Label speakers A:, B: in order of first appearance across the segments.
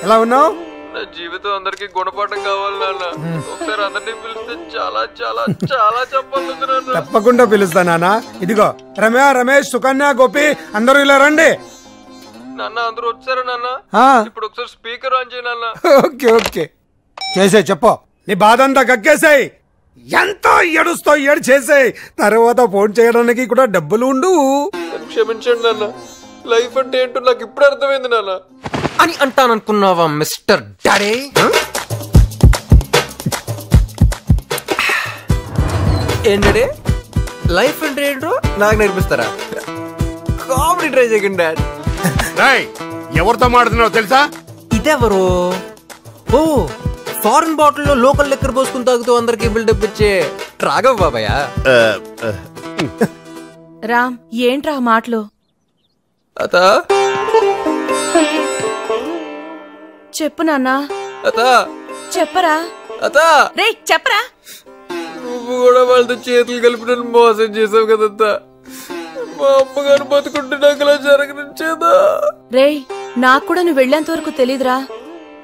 A: ఎలా ఉన్నావు?
B: నా జీవితం అందరికి గుణపాఠం కావాలి నాన్న. ఒకసారి అందరినీ పిలిస్తే చాలా చాలా చాలా చెప్పాలి నాన్న.
A: తప్పకుండా పిలుస్తా నాన్న. ఇదిగో రమ్య, రమేష్, సుకన్య, గోపి అందరూ ఇలా రండి.
B: నాన్న అందరూ వచ్చారా నాన్న? ఇప్పుడు ఒకసారి స్పీకర్ ఆన్ చేయి నాన్న.
A: ఓకే ఓకే చేసే చెప్పు. నీ బాధ అంతా గక్కేసాయి. ఎంతో ఏడుస్తో ఏడు చేసాయి. తర్వాత ఫోన్ చేయడానికి కూడా డబ్బులు ఉండు.
B: క్షమించండి నాన్న. లైఫ్ అంటే ఏంటో నాకు ఇప్పుడు అర్థమైంది నాన్న.
C: అని అంటాననుకున్నావా మిస్టర్ డాడీ? ఏంటంటే లైఫ్ అంటే ఏంటో నాకు నేర్పిస్తారా? కామెడీ ట్రై చేయకండి డాడ్.
D: ఎవరితో మాడుతున్నావు తెలుసా?
C: ఇదెవరు? ఓ, ఫారెన్ బాటిల్లో లోకల్ లెక్కర్ పోసుకుని తాగుతూ అందరికి బిల్డప్ ఇచ్చే రాఘవ్ బాబాయ్.
E: రామ్, ఏంట్రా మాటలు?
B: అత
E: చెప్పు నాన్న.
B: అత
E: చెప్పరా.
B: అత
E: రే చెప్పరా.
B: నువ్వు కూడా వాళ్ళతో చేతులు కలిపి నన్ను మోసం చేసావు కదంతా. మా అమ్మగారు బతుకుంటే నాకు అలా జరగనిచ్చేదా?
E: రే, నాకు కూడా నువ్వు వెళ్లేంత వరకు తెలీదురా.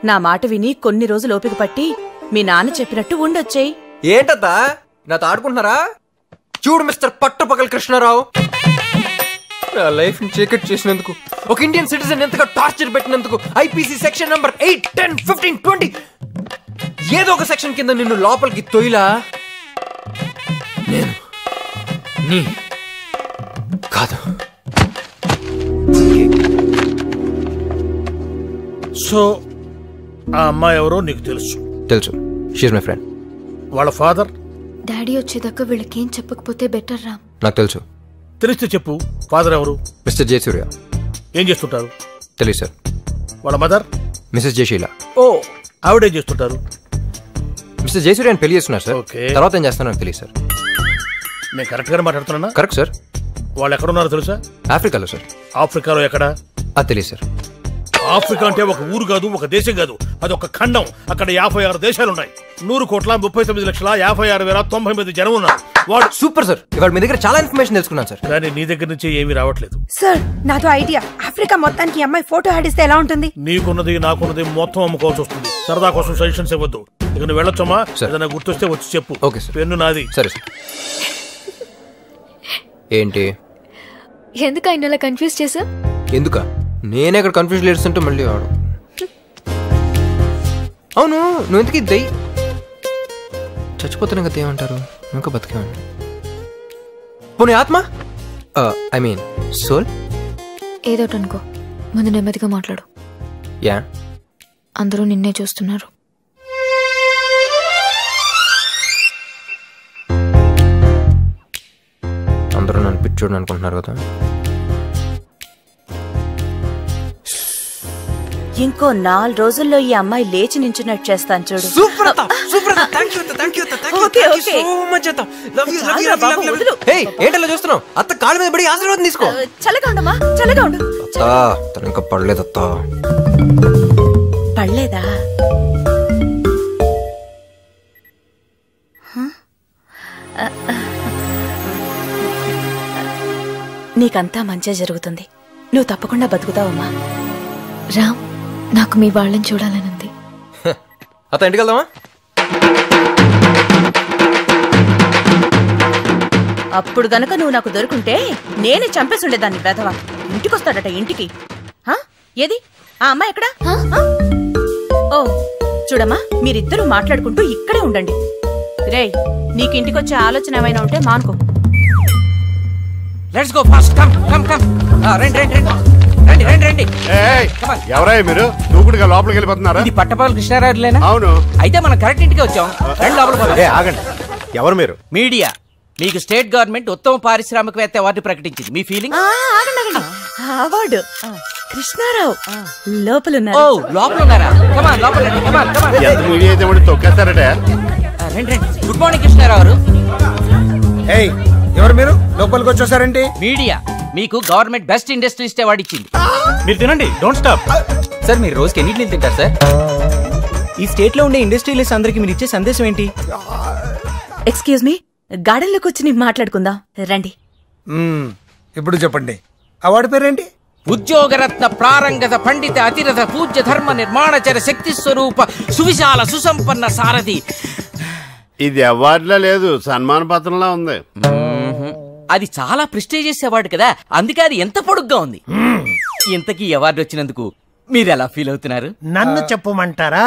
E: నా మాట విని కొన్ని రోజులు ఓపిక పట్టి మీ నాన్న చెప్పినట్టు ఉండొచ్చేయి.
C: ఏంటత్తా నాతో ఆడుకుంటున్నారా? చూడు మిస్టర్ పట్టపగల్ కృష్ణారావు, నా లైఫ్ ని చీకట్ చేసినందుకు, ఒక ఇండియన్ సిటిజన్ ఎంతగా టార్చర్ పెట్టినందుకు ఐపీసీ సెక్షన్ నంబర్ 8, 10, 15, 20 ఏదో ఒక సెక్షన్ కింద నిన్ను లోపలికి తొయిలా నేను నీ కాదు.
F: సో ఆ అమ్మాయి ఎవరో నీకు తెలుసు?
C: తెలుసు. She's my friend.
F: వాళ్ళ ఫాదర్?
G: డాడీ వచ్చేదాకా వీళ్ళకేం చెప్పకపోతే బెటర్ రా.
C: నాకు తెలుసు.
F: తెలిస్తే చెప్పు. ఫాదర్ ఎవరు?
C: మిస్టర్ జయసూర్య.
F: ఏం చేస్తుంటారు?
C: తెలియదు సార్.
F: వాళ్ళ మదర్?
C: మిస్సెస్ జయశీల.
F: ఓ, ఆవిడేం చేస్తుంటారు?
C: మిస్టర్ జయసూర్య అని పెళ్లి చేస్తున్నారు సార్. తర్వాత ఏం చేస్తానో నాకు తెలియదు సార్.
F: నేను కరెక్ట్ గానే మాట్లాడుతున్నా?
C: Correct sir.
F: వాళ్ళు ఎక్కడున్నారో తెలుసా?
C: ఆఫ్రికాలో సార్.
F: ఆఫ్రికాలో ఎక్కడ?
C: అది తెలియదు సార్.
F: ఆఫ్రికా అంటే ఒక ఊరు కాదు, ఒక దేశం కాదు, అది ఒక ఖండం. అక్కడ 56 దేశాలు ఉన్నాయి. 100,39,56,099 జనం ఉన్నారు. వాడు
C: సూపర్ సార్. ఇవాళ మీ దగ్గర చాలా ఇన్ఫర్మేషన్ తెలుసుకున్నాను సార్.
F: కానీ నీ దగ్గర నుంచి ఏమీ రావట్లేదు
H: సార్. నాతో ఐడియా. ఆఫ్రికా మొత్తానికి అమ్మాయి ఫోటో ఆడిస్తే ఎలా ఉంటుంది?
F: నీకున్నది నాకున్నది మొత్తం అమ్ముకోవాల్సి వస్తుంది. సరదా కోసం సజెషన్స్ ఇవ్వద్దు. ఇక నువ్వు వెళ్ళొచ్చమ్మా. ఏదైనా గుర్తొస్తే వచ్చి చెప్పు.
C: Okay sir.
F: పెన్ను నాది.
C: సరే సార్. ఏంటి
G: ఎందుకు ఆయన అలా కన్ఫ్యూజ్ చేసా?
C: ఎందుక? నేనే ఇక్కడ కన్ఫ్యూజ్ లేడుస్తుంటే మళ్ళీ ఆడు. అవును, నువ్వు ఎందుకు దై చచ్చిపోతున్నా కదా ఏమంటారు? ఇంకా బతికేమంటారు. పోనీ ఆత్మ, ఐ మీన్ సోల్.
G: ఏదోటి అనుకో, ముందు నెమ్మదిగా మాట్లాడు.
C: యా,
G: అందరూ నిన్నే చూస్తున్నారు.
C: అందరూ నన్ను పిచ్చోడు అనుకుంటున్నారు కదా.
E: ఇంకో 4 రోజుల్లో ఈ అమ్మాయి లేచి నించున్నట్టు చేస్తాను చూడు.
C: ఏంటలా చూస్తున్నావు? అత్త కాళ్ళ మీద పడి ఆశీర్వాదం తీసుకో.
E: చల్లగా ఉండమ్మా, చల్లగా ఉండు.
C: తను ఇంకా పడలేదత్తా.
E: పడలేదా? నీకంతా మంచిగా జరుగుతుంది. నువ్వు తప్పకుండా బతుకుతావమ్మా.
G: రామ్, నాకు మీ వాళ్ళని చూడాలనుంది.
C: అత్త ఇంటికి వెళ్దామా?
E: అప్పుడు గనక నువ్వు నాకు దొరుకుంటే నేనే చంపేసి ఉండేదాన్ని. వెధవా ఇంటికొస్తాడట. ఇంటికి ఏది ఆ అమ్మాయి ఎక్కడా? ఓ చూడమ్మా, మీరిద్దరూ మాట్లాడుకుంటూ ఇక్కడే ఉండండి. రేయ్, నీకు ఇంటికొచ్చే ఆలోచన ఏమైనా ఉంటే మానుకో.
C: Let's go fast. Come come come. రండి రండి రండి రండి రండి రండి.
D: ఎవరయ్య మీరు? దూకుడుగా లోపలికి వెళ్ళిపోతున్నారా?
I: ఇది పట్టపాల కృష్ణారావులేనా?
D: అవును.
I: అయితే మనం కరెక్ట్ ఇంటికి వచ్చాం. రండి లోపలికి.
D: ఆగండి, ఎవరు మీరు?
I: మీడియా. మీకు స్టేట్ గవర్నమెంట్ ఉత్తమ పారిశ్రామికవేత్త అవార్డు ప్రకటించింది. మీ ఫీలింగ్?
E: అవార్డు కృష్ణారావు లోపలున్నారు.
I: ఓ లోపల ఉన్నారా? కమాన్ లోపల రండి. కమాన్ కమాన్.
D: మీడియా అయితే తొక్కేస్తారట.
I: రండి రండి. గుడ్ మార్నింగ్ కృష్ణారావు గారు.
A: ఏయ్, ఎవరు మీరు? లోపలికి వచ్చేసారండి.
I: మీడియా మీకు గవర్నమెంట్ బెస్ట్ ఇండస్ట్రియలిస్ట్ అవార్డు ఇచ్చింది.
F: మీరు తినండి, డోంట్ స్టాప్.
I: సార్ మీరు రోజుకి ఎన్ని ఇడ్లీలు తింటారు సార్? ఈ స్టేట్ లో ఉండే ఇండస్ట్రియలిస్ట్ అందరికి మీరు ఇచ్చే సందేశం ఏంటి?
E: ఎక్స్క్యూజ్ మీ, గార్డెన్ లోకి వచ్చి మాట్లాడుకుందాం రండి.
A: ఇప్పుడు చెప్పండి, అవార్డు పేరేంటి?
J: ఉద్యోగరత్న ప్రారంగత పండిత అతిరథ పూజ్య ధర్మ నిర్మాణచర శక్తి స్వరూప సువిశాల సుసంపన్న సారథి.
D: ఇది అవార్డులో లేదు, సన్మాన పత్రంలా ఉంది.
J: అది చాలా ప్రెస్టీజియస్ అవార్డు కదా, అందుకే అది ఎంత పొడుగ్గా ఉంది. ఇంతకీ అవార్డు వచ్చినందుకు మీరు ఎలా ఫీల్ అవుతున్నారు?
K: నన్ను చెప్పమంటారా?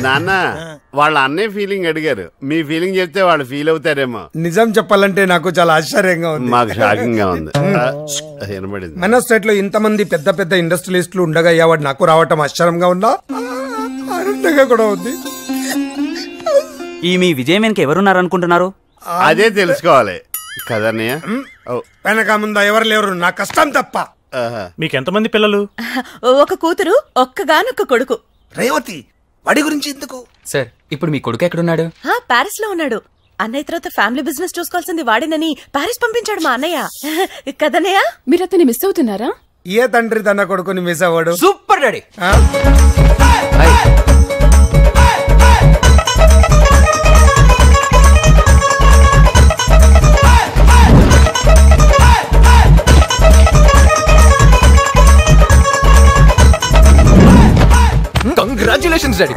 D: నాన్న వాళ్ళ అన్నే ఫీలింగ్ అడిగారు, మీ ఫీలింగ్ చెప్తే వాళ్ళు ఫీల్ అవుతారేమో.
A: నిజం చెప్పాలంటే నాకు చాలా ఆశ్చర్యంగా ఉంది.
D: మాకు షాకింగ్ గా ఉంది. వినబడింది.
A: మన స్టేట్ లో ఇంతమంది పెద్ద పెద్ద ఇండస్ట్రియలిస్టులు ఉండగా అవార్డు నాకు రావటం ఆశ్చర్యంగా ఉందా, ఆనందంగా కూడా ఉంది.
L: ఈ మీ విజయం వెనక ఎవరున్నారు అనుకుంటున్నారు?
D: అదే తెలుసుకోవాలి కదన్నయ్య.
A: వెనక ముందా ఎవరు లేరు, నా కష్టం తప్ప.
F: మీకెంతమంది పిల్లలు?
E: ఒక కూతురు, ఒక్కగానొక్క కొడుకు.
A: రేవతి, వాడి గురించి ఎందుకు?
C: సార్, ఇప్పుడు మీ కొడుకు ఎక్కడున్నాడు?
E: పారిస్ లో ఉన్నాడు. అన్నయ్య తర్వాత ఫ్యామిలీ బిజినెస్ చూసుకోవాల్సింది వాడినని పారిస్ పంపించాడు మా అన్నయ్య. కదన్నయ్య,
M: మీరు అతన్ని మిస్ అవుతున్నారా?
A: ఏ తండ్రి తన కొడుకుని మిస్ అవ్వడు?
C: Super daddy. Congratulations daddy.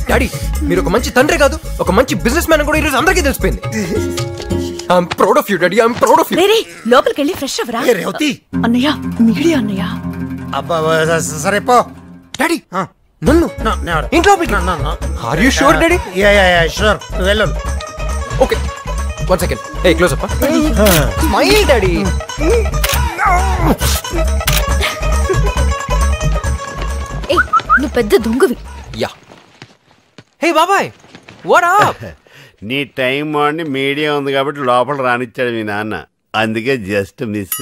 C: Daddy, మీరు ఒక మంచి తండ్రి కాదు, ఒక మంచి బిజినెస్ మ్యాన్ కూడా ఈరోజు అందరికీ తెలిసిపోయింది. I'm proud of you daddy, I'm proud of you.
E: లోపలికి వెళ్ళి ఫ్రెష్ అవ్వరా.
A: రేవతి
M: అన్నయ్య, మీడియా అన్నయ్య.
A: సరే పో
C: డాడీ. నన్ను ఇంట్లో are you sure daddy?
A: Sure, వెళ్ళు.
C: Okay, 1 second. A close up. Smile daddy.
G: నువ్వు పెద్ద దొంగవి.
C: యా. హే బాబాయ్, వాట్ అప్?
D: నీ టైం బాగుండి మీడియా ఉంది కాబట్టి లోపల రానిచ్చాడు మీ నాన్న, అందుకే జస్ట్ మిస్.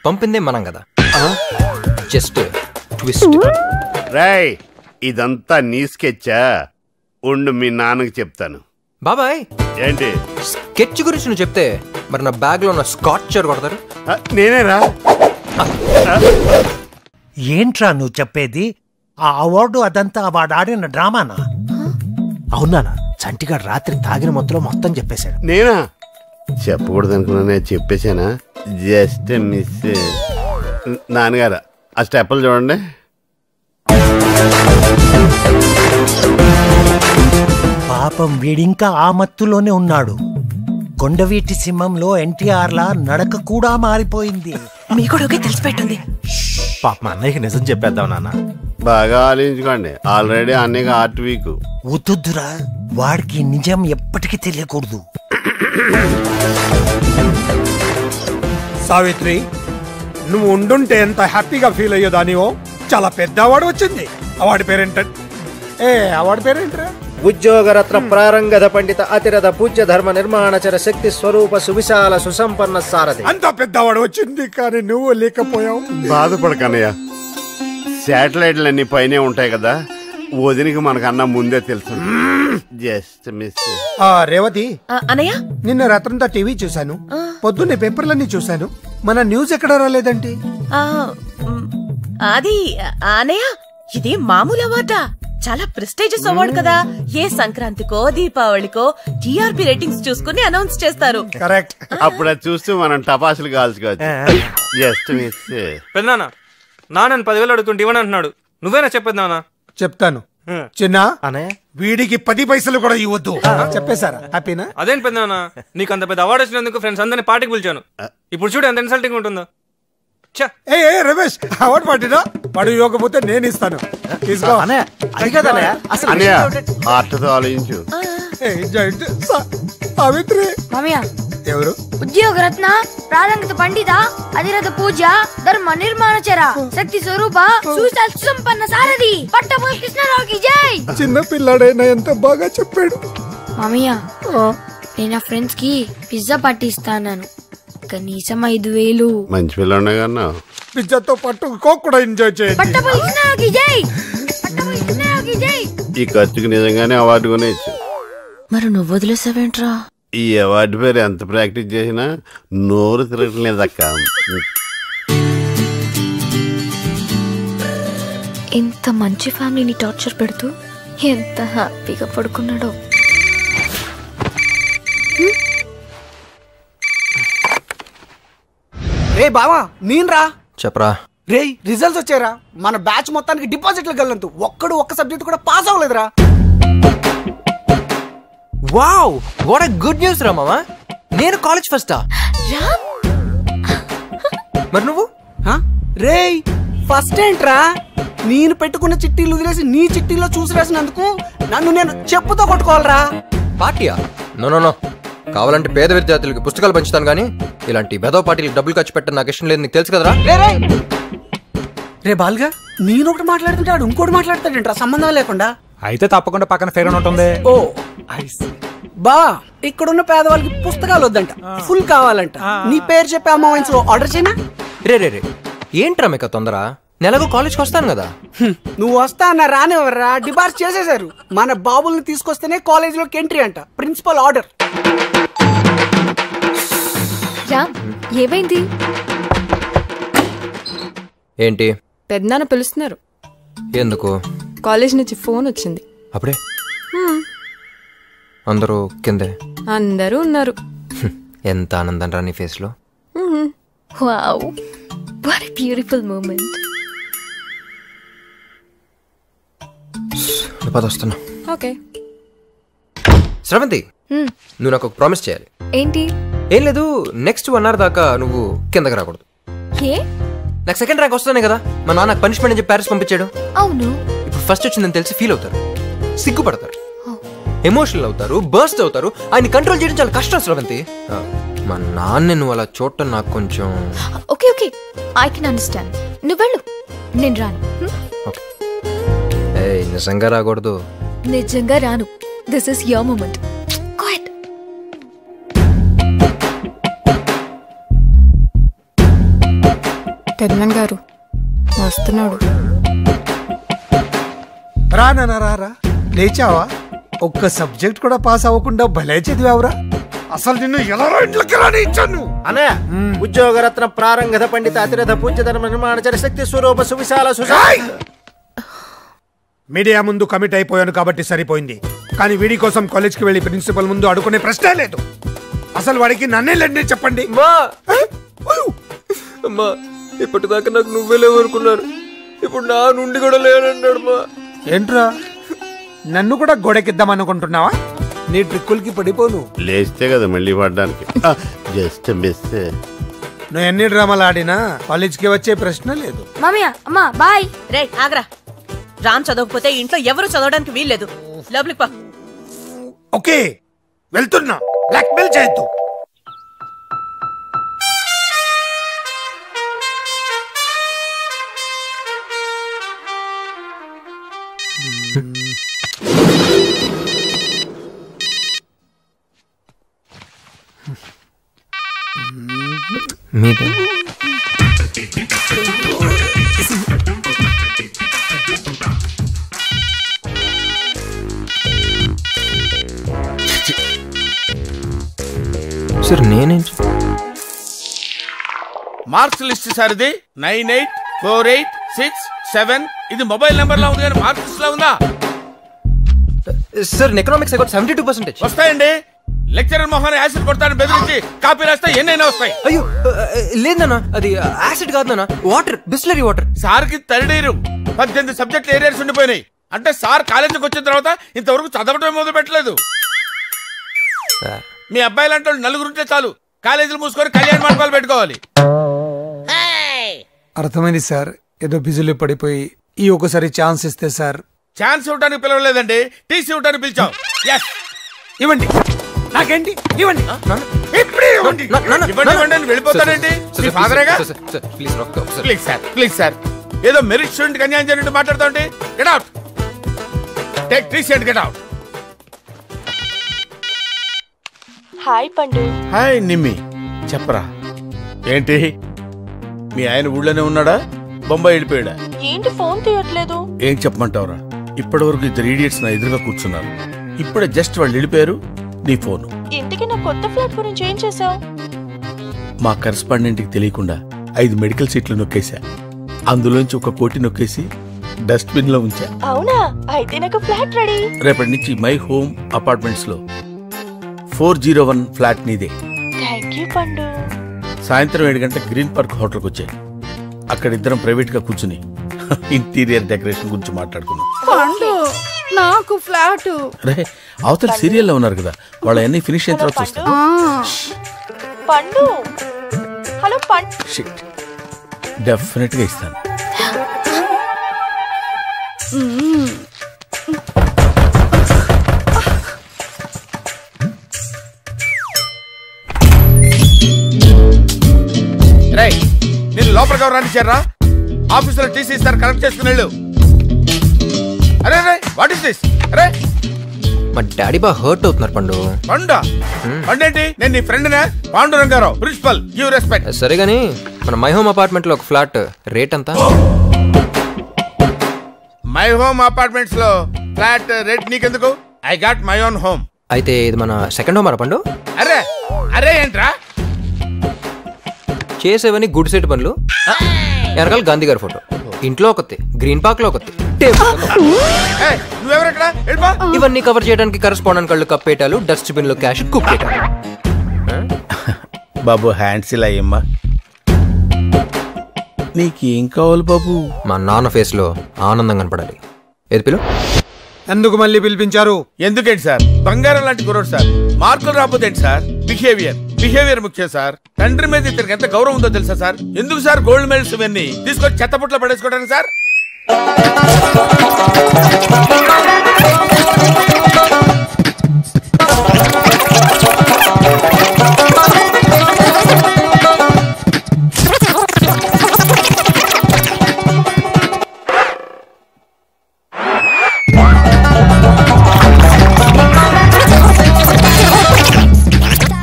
C: పంపిందే మనం కదా, జస్ట్ ట్విస్ట్.
D: రాయ్, ఇదంతా నీ స్కెచ్చా? ఉండు మీ నాన్నకి చెప్తాను.
C: బాబాయ్
D: ఏంటి?
C: స్కెచ్ గురించి నువ్వు చెప్తే మరి నా బ్యాగ్ లో ఉన్న స్కాచర్ కొడతారు.
D: నేనేరా?
K: ఏంట్రా నువ్వు చెప్పేది? ఆ అవార్డు అదంతా వాడు ఆడిన డ్రామానా?
N: అవునా? చంటిగాడు రాత్రి తాగిన మొత్తం చెప్పేశాడు.
D: నేనా? చెప్పకూడదు అనుకున్నా, చెప్పేశానా? Just miss. నాన్నగారు ఆ స్టెప్పులు చూడండి.
K: పాపం వీడింకా ఆ మత్తులోనే ఉన్నాడు. కొండవీటి సింహంలో ఎన్టీఆర్ లా నడక కూడా మారిపోయింది.
E: మీ కొడుకే తెలిసిపెట్టుంది.
N: పాప మా అన్నయ్యకి నిజం చెప్పేద్దాం నాన్న.
D: బాగా ఆలోచించుకోండి, ఆల్రెడీ అన్నయ్యకి ఆర్ట్ వీక్.
K: వద్దురా, వాడికి నిజం ఎప్పటికీ తెలియకూడదు.
A: సావిత్రి, నువ్వు ఉండుంటే ఎంత హ్యాపీగా ఫీల్ అయ్యేదానివో. చాలా పెద్ద అవార్డు వచ్చింది. అవార్డు పేరేంట? అవార్డు పేరేంటరా?
I: ఉద్యోగరత్న ప్రారంగత పండిత అతిరథ పూజ్య ధర్మ నిర్మాణచర శక్తి స్వరూప సువిశాల సుసంపన్న సారథి.
A: అంత పెద్ద అవార్డు వచ్చింది, కానీ నువ్వు లేకపోయావు.
D: బాధపడకన్నయ్య, శాటిలైట్లు అన్ని పైనే ఉంటాయి కదా, వదినికి మనకన్నా ముందే తెలుసు. Just miss.
A: రేవతి
E: అన్నయ్య,
A: నిన్న రాత్రంతా టీవీ చూశాను, పొద్దున్నే పేపర్లన్నీ చూశాను. మన న్యూస్ ఎక్కడ రాలేదండి?
E: అది అన్నయ్య, ఇది మామూలు అవార్డా? చాలా ప్రెస్టీజియస్ అవార్డు కదా. ఏ సంక్రాంతికో దీపావళికో టీఆర్పీ రేటింగ్స్ చూసుకుని అనౌన్స్ చేస్తారు.
D: కరెక్ట్. అప్పుడు అది చూస్తూ మనం టపాసులు కాల్చుకోవచ్చు. Just miss.
B: పెద్దనాన్న, నాన్న 10,000 అడుగుతుంటే ఇవ్వని అంటున్నాడు, నువ్వేనా చెప్పేది నాన్న?
A: చెప్తాను చిన్న, వీడికి 10 పైసలు కూడా ఇవ్వద్దు. చెప్పేశారా? హ్యాపీనా?
B: అదేంటి పెద్దనాన్న, నీకు అంత పెద్ద అవార్డు వచ్చినందుకు ఫ్రెండ్స్ అందరినీ పార్టీకి పిలిచాను. ఇప్పుడు చూడు ఎంత ఇన్సల్టింగ్ ఉంటుందో.
A: రమేష్, అవార్డు పార్టీనా? వాడు ఇవ్వకపోతే నేను ఇస్తాను. తీసుకో.
D: ఆలోచించు.
A: సావిత్రి ఎవరు?
O: ఉద్యోగరత్న ప్రారంగత పండిత అధిరథ పూజ ధర్మ నిర్మాణచర శక్తి స్వరూప సువిశాల సుసంపన్న సారథి పట్టపుల్ కృష్ణారావుకి జై.
A: చిన్న పిల్లాడైనా ఎంత బాగా చెప్పాడు.
O: మామయ్య, నేను నా ఫ్రెండ్స్ కి పిజ్జా పార్టీ ఇస్తాను, కనీసం 5,000.
D: మంచి పిల్లనే కన్నా
A: పిజ్జాతో పాటు కోక్ కూడా ఎంజాయ్ చేయండి.
O: పట్టపుల్ కృష్ణారావుకి జై. పట్టపుల్ కృష్ణారావుకి జై.
D: ఈ ఖర్చుకి నిజంగానే అవార్డు కొనేచ్చు.
E: మరి నువ్వు వదిలేసావేంట్రా?
D: ఈ అవార్డు పేరు ఎంత ప్రాక్టీస్ చేసినా నోరు తిరగట్లేదక్క.
G: ఇంత మంచి ఫ్యామిలీని టార్చర్ పెడుతూ ఎంత హ్యాపీగా పడుకున్నాడో.
P: రే బావా నేను రా.
C: చెప్పరా.
P: రే రిజల్ట్స్ వచ్చారా, మన బ్యాచ్ మొత్తానికి డిపాజిట్లు గల్లంతు ఒక్క సబ్జెక్ట్ కూడా పాస్ అవ్వలేదురా.
C: Wow what a good news రా మామా. నేను కాలేజ్ ఫస్టా? మరి నువ్వు?
P: రే ఫస్ట్ ఏంట్రా, నేను పెట్టుకున్న చిట్టీలు వదిలేసి నీ చిట్టీలో చూసి రాసినందుకు నన్ను నేను చెప్పుతో కొట్టుకోవాలరా.
C: పార్టీయా? నో కావాలంటే పేద విద్యార్థులకి పుస్తకాలు పంచుతాను కానీ ఇలాంటి బెదవ పార్టీలకు డబ్బులు ఖర్చు పెట్టడం నాకు ఇష్టం లేదు, నీకు తెలుసు కదరా.
P: రే బాల్గా, నేను ఒకటి మాట్లాడుతుంటాడు ఇంకోటి మాట్లాడతాడంట్రా సంబంధం లేకుండా.
Q: అయితే తప్పకుండా పక్కన ఫేర్ ఉంటుంది.
P: ఓ బా, ఇక్కడున్న పేదవాళ్ళకి పుస్తకాలు వద్దంట, ఫుల్ కావాలంట. నీ పేరు చెప్పి అమ్మ వైన్స్ లో ఆర్డర్ చేయనా?
C: రే ఏంట్రా మీకు తొందర? నెలకు కాలేజ్కి వస్తాను కదా.
P: నువ్వు వస్తా అన్న రానివ్వరా, డిబార్స్ చేసేశారు. మన బాబుల్ని తీసుకొస్తేనే కాలేజ్ లోకి ఎంట్రీ అంట, ప్రిన్సిపల్ ఆర్డర్.
M: ఏమైంది?
C: ఏంటి?
M: పెద్దనాన్న పిలుస్తున్నారు.
C: ఎందుకు?
M: కాలేజ్ నుంచి ఫోన్ వచ్చింది.
C: అప్పుడే అందరూ కిందే?
M: అందరూ ఉన్నారు.
C: ఎంత ఆనందం రా నీ ఫేస్ లో.
G: Wow what a beautiful moment.
C: వస్తున్నా.
M: ఓకే
C: శ్రవంతి, నువ్వు నాకు ఒక ప్రామిస్ చేయాలి.
M: ఏంటి?
C: ఏం లేదు, నెక్స్ట్ 1 hour దాకా నువ్వు కిందకి రాకూడదు. నాకు సెకండ్ ర్యాంక్ వస్తానే కదా, మా నాన్న పనిష్మెంట్ అని చెప్పి ప్యారిస్ పంపించాడు.
G: అవును.
C: ఇప్పుడు ఫస్ట్ వచ్చిందని తెలిసి ఫీల్ అవుతారు, సిగ్గుపడతారు, ఎమోషనల్ అవుతారు, బర్స్ట్ అవుతారు. ఆయన కంట్రోల్ చేయడం చాలా కష్టం శ్రవంతి. మా నాన్న నువ్వు అలా చూడటం నాకు కొంచెం.
G: Okay I can understand. నువ్వు వెళ్ళు, నేను రాను.
C: నిజంగా రాకూడదు?
G: నిజంగా రాను. This is your moment.
M: పెద్దనాన్న గారు వస్తున్నాడు.
A: రా లేచావా? ఒక్క సబ్జెక్ట్ కూడా పాస్ అవ్వకుండా భలే చదివావురా. అసలు నిన్ను ఎలా ఇంట్లోకి రానిచ్చాను?
I: అన్నయ్య, ఉద్యోగరత్న ప్రారంగధ పండిత అతిరథ పూజ్య ధర్మ నిర్మాణ శక్తి స్వరూప సువిశాల
A: మీడియా ముందు కమిట్ అయిపోయాను కాబట్టి సరిపోయింది, కానీ వీడి కోసం కాలేజ్కి వెళ్ళి ప్రిన్సిపల్ ముందు అడుగునే ప్రశ్నే లేదు. అసలు వాడికి నన్నే లేండి చెప్పండి.
B: అమ్మా, ఇప్పటిదాకా నాకు నువ్వే లేవనుకున్నాను, ఇప్పుడు నా నుండి కూడా లేనన్నాడు. మా
A: ఏంట్రా, నన్ను కూడా గోడకిద్దాం అనుకుంటున్నావా? నీ ట్రిక్కులకి పడిపోను.
D: లేస్తే కదా మళ్ళీ పడ్డానికి. Just miss.
A: నువ్వు ఎన్ని డ్రామాలు ఆడినా కాలేజ్కి వచ్చే ప్రశ్న లేదు.
E: అమ్మా బాయ్. రే ఆగ్రా, రామ్ చదవకపోతే ఇంట్లో ఎవరు చదవడానికి వీల్లేదు. లోపలికి పా.
A: ఓకే వెళ్తున్నా, బ్లాక్మెయిల్ చేయొద్దు.
C: మీదే సార్. నేనేంటి
R: మార్క్స్ లిస్ట్ సార్ ఇది 984867. ఇది మొబైల్ నెంబర్ లా ఉంది కానీ మార్క్స్ లిస్ట్ లా ఉందా
C: సార్? ఎకనామిక్స్ 72%
R: వస్తాయండి. లెక్చరర్ మొహాన్ని యాసిడ్ కొడతాను బెదిరించి కాపీ రాస్తే ఎన్నైనా వస్తాయి.
C: అయ్యో లేదన్నా, అది యాసిడ్ కాదు నాన్న, వాటర్, బిస్లరీ వాటర్.
R: సార్ కి తరడీరు 18 సబ్జెక్టులు ఏరియాస్ ఉండిపోయినాయి. అంటే సార్ కాలేజీకి వచ్చిన తర్వాత ఇంతవరకు చదవటమే మొదలు పెట్టలేదు. మీ అబ్బాయి లాంటి వాళ్ళు నలుగురుంటే చాలు, కాలేజీలు మూసుకొని కళ్యాణ మండపాలు పెట్టుకోవాలి.
A: అర్థమైంది సార్, ఏదో బిజీలో పడిపోయి ఈ ఒకసారి ఛాన్స్ ఇస్తే సార్.
R: ఛాన్స్ ఇవ్వడానికి పిలవలేదండి, టీసీ ఇవ్వడానికి పిలిచాం.
A: ఇవ్వండి, నాకేంటి ఇవ్వండి.
R: ఇవ్వండి వెళ్ళిపోతానండి. మీ ఫాదరేగా? ప్లీజ్ సార్, ఏదో మెరిట్ స్టూడెంట్ అన్యాయం జరిగినట్టు మాట్లాడుతాండి. Get out, take TC and get out.
S: Hi Pandu.
R: Hi Nimmi, చెప్పరా ఏంటి? మీ ఆయన ఊళ్ళోనే ఉన్నాడా, బొంబాయి వెళ్ళిపోయాడా?
S: ఏంటి ఫోన్ తీయట్లేదు?
R: ఏం చెప్పమంటావురా, ఇప్పటి వరకు 2 idiots నా ఎదురుగా కూర్చున్నారు. ఇప్పుడే జస్ట్ వాళ్ళు వెళ్ళిపోయారు, నీ ఫోను.
S: ఇంతకీ నా కొత్త ఫ్లాట్ గురించి ఏం చేసావు?
R: మా కరెస్పాండెంట్ కి తెలియకుండా 5 మెడికల్ సీట్లు నొక్కేశా. అందులోంచి 1 కోటి నొక్కేసి డస్ట్బిన్ లో ఉంచా.
S: అవునా? అయితే నాకు ఫ్లాట్ రెడీ.
R: రేపటి నుంచి మై హోమ్ అపార్ట్మెంట్స్ లో 401 ఫ్లాట్ నీదే.
S: థ్యాంక్ యూ పండు.
R: సాయంత్రం 7 గంటలకు గ్రీన్ పార్క్ హోటల్కి వచ్చాయి. అక్కడ ఇద్దరం ప్రైవేట్ గా కూర్చుని ఇంటీరియర్ డెకరేషన్ గురించి మాట్లాడుకున్నాం.
M: పండు నాకు ఫ్లాట్.
R: అరే అవతల సీరియల్లో ఉన్నారు కదా, వాళ్ళ అన్ని ఫినిష్ అయిన తర్వాత చూస్తాను.
S: పండు హలో పండు.
R: షిట్, డెఫినెట్ గా ఇస్తాను. నేను లోపలికి ఎవరు రానిచ్చారా? ఆఫీసులో టీసీ ఇస్తారు, కరెక్ట్ చేసుకుని వెళ్ళు. అరే అరే వాట్ ఇస్ దిస్? అరే
C: మా డాడీ బాగా హర్ట్ అవుతున్నారు పండు.
R: పండా? పండేంటి? నేను నీ ఫ్రెండ్నే, పాండురంగారావు, ప్రిన్సిపల్. Give respect.
C: సరే గానీ మన మై హోమ్ అపార్ట్మెంట్ లో ఒక ఫ్లాట్ రేట్ ఎంత?
R: మై హోమ్ అపార్ట్మెంట్స్ లో ఫ్లాట్ రేట్ నీకెందుకు? I got my own home.
C: అయితే ఇది మన సెకండ్ హోమ్ పండు.
R: అరే అరే ఏంట్రా
C: చేసేవని గుడ్ సెట్ పనులు. వెనకాల గాంధీ గారి ఫోటో, ఇంట్లో ఒకటి, గ్రీన్ పార్క్ లో ఒకటి, ఇవన్నీ కవర్ చేయడానికి కరెస్పాండెంట్ కళ్ళు కప్పేటాలు, డస్ట్ బిన్ లో క్యాష్ కుప్పేటాలు.
R: బాబు హ్యాండ్స్ ఇలా అయ్యమ్మా. నీకేం కావాలి బాబు?
C: మా నాన్న ఫేస్ లో ఆనందం కనపడాలి. ఏది పిలు?
A: ఎందుకు మళ్ళీ పిలిపించారు?
R: ఎందుకేంటి సార్, బంగారం లాంటి గురుడు సార్. మార్కులు రాకపోతే ఏంటి సార్? బిహేవియర్ ముఖ్యం సార్. తండ్రి మీద ఇతనికి ఎంత గౌరవం ఉందో తెలుసా సార్? ఎందుకు సార్ గోల్డ్ మెడల్స్ ఇవన్నీ తీసుకొని చెత్తపుట్లో పడేసుకోవడానికి సార్?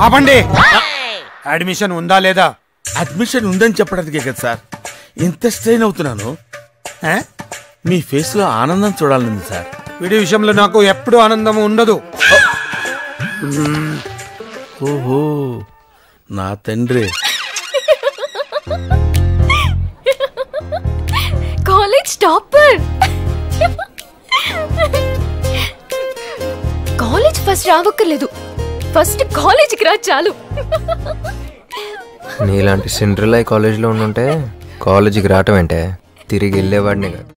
A: ఆపండి. అడ్మిషన్ ఉందా లేదా?
R: అడ్మిషన్ ఉందని చెప్పడానికే కదా సార్ ఇంత స్ట్రెయిన్ అవుతున్నాను. మీ ఫేస్ లో ఆనందం చూడాలని సార్.
A: వీడి విషయంలో నాకు ఎప్పుడు ఆనందం ఉండదు.
R: ఓహో నా తండ్రి.
G: College topper. కాలేజ్ ఫస్ట్ రావక్కర్లేదు, ఫస్ట్ కాలేజీకి రా చాలు.
C: నీలాంటి సిండ్రిల్లా కాలేజీలో ఉండుంటే కాలేజీకి రావటం అంటే తిరిగి వెళ్ళేవాడిని కాదు.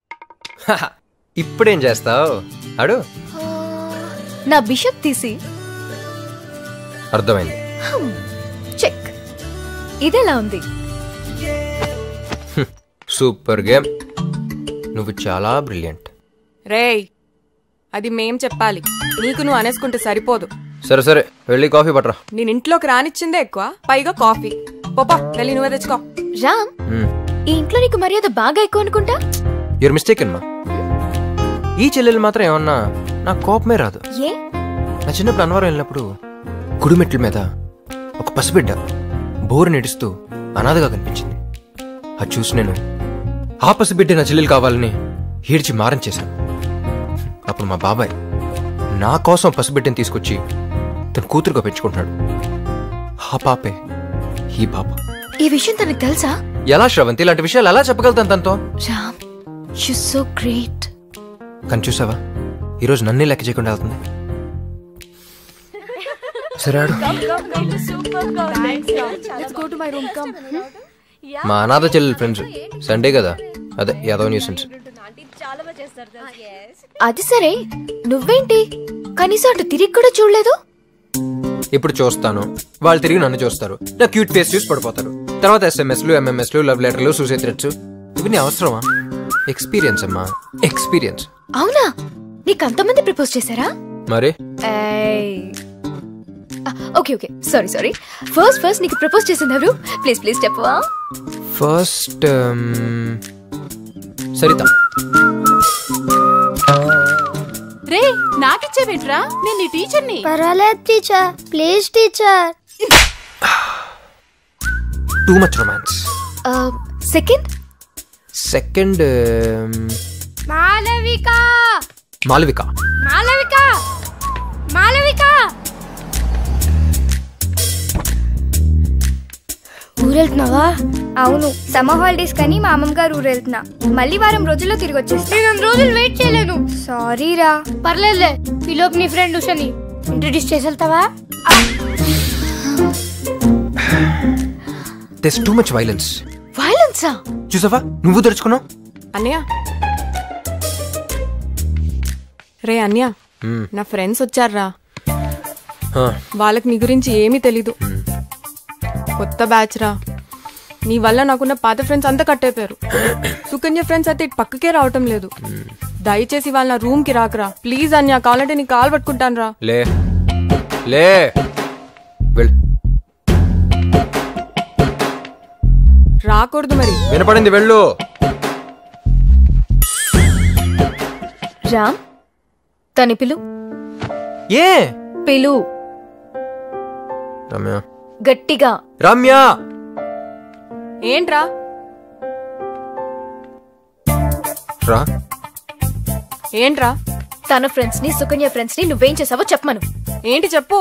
C: ఇప్పుడేం చేస్తావు? అడు
G: నా బిషప్ తీసి.
C: అర్థమైంది.
G: చెక్. ఇదెలా ఉంది?
C: Super game. నువ్వు చాలా బ్రిలియంట్.
M: రేయ్ అది మేం చెప్పాలి, నీకు నువ్వు అనేసుకుంటే సరిపోదు.
C: సరే సరే వెళ్ళి కాఫీ పట్టరా.
M: నేను ఇంట్లోకి రానిచ్చిందే ఎక్కువ, పైగా కాఫీ. పోపా వెళ్ళి నువ్వే తెచ్చుకో.
G: రామ్, ఈ ఇంట్లో నీకు మర్యాద బాగా ఎక్కువ అనుకుంటా.
C: యూర్ మిస్టేక్ అమ్మా. ఈ చెల్లెలు మాత్రం ఏమన్నా నాకు కోపమే రాదు.
G: ఏ?
C: నా చిన్నప్పుడు అన్నవరం వెళ్ళినప్పుడు గుడిమెట్ల మీద ఒక పసిబిడ్డ బోరు నెడుస్తూ అనాథగా కనిపించింది. అది చూసి నేను ఆ పసిబిడ్డ నా చెల్లెలు కావాలని ఏడ్చి మారం చేశాను. అప్పుడు మా బాబాయ్ నా కోసం పసిబిడ్డని తీసుకొచ్చి తన కూతురుగా పెంచుకుంటున్నాడు. ఆ పాపే ఈ పాప.
G: ఈ విషయం తనకు తెలుసా?
C: ఎలా శ్రవంతి, ఇలాంటి విషయాలు ఎలా చెప్పగలుగుతాను తనతో?
G: Ram, you so great.
C: కానీ చూసావా, ఈరోజు నన్నే లెక్క చేయకుండా వెళ్తుంది. సరే మా అనాథ చెల్లెలు ఫ్రెండ్స్ సండే కదా, అదే యాదవ్ న్యూసెన్స్.
G: అది సరే, నువ్వేంటి కనీసం అటు తిరిగి కూడా చూడలేదు?
C: ఇప్పుడు చూస్తాను, వాళ్ళు తిరిగి నన్ను చూస్తారు, నా క్యూట్ ఫేస్ చూసి పడిపోతారు. తర్వాత SMS లు, MMS లు, లవ్ లెటర్లు, సూసైడ్ థ్రెట్స్. ఇవన్నీ అవసరమా? ఎక్స్పీరియన్స్ అమ్మా, ఎక్స్పీరియన్స్.
G: అవునా? నీకు అంతమంది ప్రపోజ్ చేశారా?
C: మరి
G: okay okay, sorry sorry. First నీకు ప్రపోజ్ చేసింది ఎవరు? ప్లీజ్ ప్లీజ్ చెప్పవా?
C: ఫస్ట్ సరిత.
T: రే నాకిచ్చేవేంట్రా, నేను నీ టీచర్ని.
O: పర్వాలేదు teacher, please teacher.
C: Too much romance. Second
O: Malavika.
C: Malavika.
O: Malavika. Malavika. ఊరెళ్తున్నావా? అవును, సమ్మర్ హాలిడేస్ కానీ మా అమ్మమ్మ గారు ఊరెళ్తున్నా. మళ్ళీ వారం రోజుల్లో తిరిగి వచ్చేస్తా. నేను 2 రోజులు వెయిట్ చేయలేను. సారీ రా. పర్లేదులే, ఈలోపు నీ ఫ్రెండ్ ఉషని ఇంట్రడ్యూస్ చేసి వెళ్తావా?
C: there's too much violence.
G: వైలెన్సా?
C: చూసావా నువ్వు తెరుచుకున్నావు.
M: అన్నయ్య రే అన్నయ్య, నా ఫ్రెండ్స్ వచ్చారా. వాళ్ళకి నీ గురించి ఏమీ తెలీదు. కొత్త బ్యాచ్ రా. నీ వల్ల నాకున్న పాత ఫ్రెండ్స్ అంతా కట్టయిపోయారు. సుకన్య ఫ్రెండ్స్ అయితే ఇటు పక్కకే రావటం లేదు. దయచేసి వాళ్ళ నా రూమ్ కి రాకరా ప్లీజ్. అన్య కావాలంటే నీ కాల్ పట్టుకుంటాను రా.
C: లే లే వెళ్ళు.
M: రాకూడదు మరి.
C: వినపడింది, వెళ్ళు.
G: రామ్ తని పిలు.
C: ఏ
G: పిలు
C: రమ్య.
G: గట్టిగా.
C: రమ్య.
M: ఏంట్రా?
C: రా.
M: ఏంట్రా?
G: తన ఫ్రెండ్స్ ని సుకన్య ఫ్రెండ్స్ ని నువ్వేం చేసావో చెప్పమను.
M: ఏంటి చెప్పు.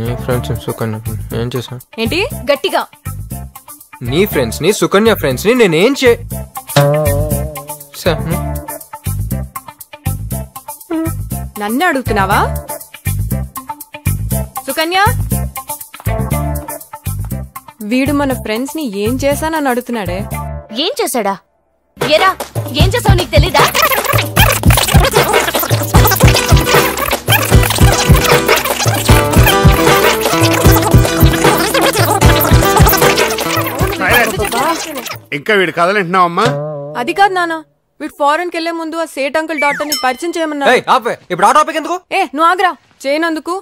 C: నీ ఫ్రెండ్స్ సుకన్య ఏం చేసా?
M: ఏంటి?
G: గట్టిగా.
C: నీ ఫ్రెండ్స్ ని సుకన్య ఫ్రెండ్స్ ని నేనేం చే
M: నన్ను అడుగుతున్నావా? సుకన్య, వీడు మన ఫ్రెండ్స్ ని ఏం చేశానని అడుగుతున్నాడే.
G: ఏం చేశాడా? ఏరా ఏం చేసావు నీకు తెలీదా?
D: ఇంకా వీడు కదలంటున్నావమ్మా?
M: అది కాదు నాన్న, వీడు ఫారెన్ కి వెళ్లే ముందు ఆ సేట్ అంకుల్ డాక్టర్ ని పరిచయం చేయమన్నా.
C: ఇప్పుడు ఆ టాపిక్ ఎందుకు?
M: నువ్వు ఆగ్రా. చేయనందుకు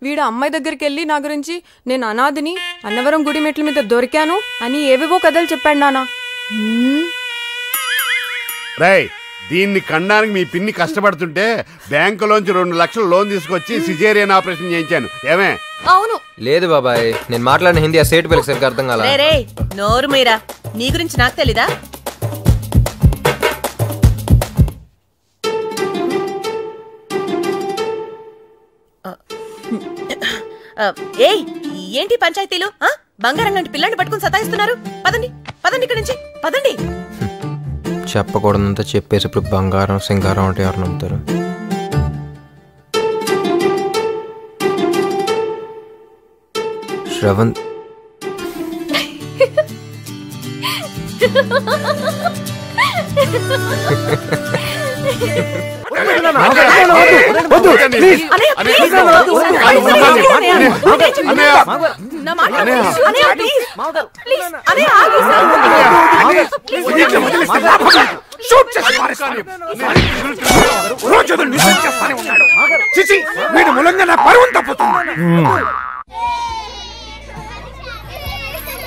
M: వీడు అమ్మాయి దగ్గరికి వెళ్ళి నా గురించి నేను అనాథిని, అన్నవరం గుడి మెట్ల మీద దొరికాను అని ఏవేవో కథలు చెప్పాడు నాన్న.
D: రేయ్, దీన్ని కండానికి మీ పిన్ని కష్టపడుతుంటే బ్యాంకులోంచి 2 లక్షలు లోన్ తీసుకొచ్చి సిజేరియన్ ఆపరేషన్ చేయించాను. ఏమే?
G: అవును.
C: లేదు బాబాయ్, నేను మాట్లాడిన హిందీ ఆ సేట్ పిల్లకి సరిగ్గా అర్థం కాల.
E: నోరు మీరా, నీ గురించి నాకు తెలీదా? ఏయ్, ఏంటి పంచాయతీలు? బంగారం లాంటి పిల్లని పట్టుకుని సతాయిస్తున్నారు. పదండి పదండి ఇక్కడి నుంచి, పదండి.
C: చెప్పకూడదంతా చెప్పేసి ఇప్పుడు బంగారం సింగారం అంటే ఎవరు నమ్ముతారు? శ్రవణ్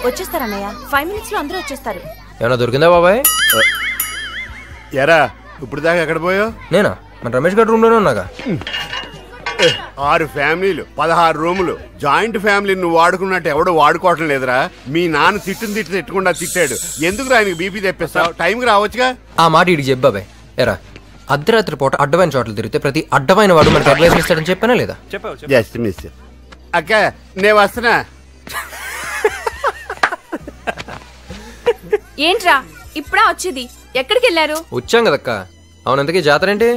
E: వచ్చేస్తారన్నయ్య, 5 minutes లో అందరూ వచ్చేస్తారు.
C: ఏమన్నా దొరికిందా బాబాయ్?
D: ఎరా ఇప్పుడు దాకా ఎక్కడ పోయావు?
C: నేనా? మన రమేష్ గారి రూమ్ లోనే ఉన్నాగా.
D: 6 ఫ్యామిలీలు 16 రూములు జాయింట్ ఫ్యామిలీ నువ్వు వాడుకున్నట్టు ఎవడో వాడుకోవటం లేదురా. మీ నాన్న తిట్టకుండా తిట్టాడు. ఎందుకు ఆయనకి బీపీ తెప్పిస్తావు? టైంకి రావచ్చుగా.
C: ఆ మాట ఇడికి చెప్పు బాబాయ్. ఎరా అర్ధరాత్రి పూట అడ్డమైన చోట్ల తిరిగితే ప్రతి అడ్డమైన వాడు మనకి అడ్వైస్ ఇస్తాడని చెప్పానా లేదా?
D: Just miss. అక్క నేను వస్తున్నా.
U: ఏంట్రా ఇప్పుడా వచ్చేది? ఎక్కడికి వెళ్ళారు?
C: వచ్చాం కదక్క. అవునంతకీ జాతర ఏంటి?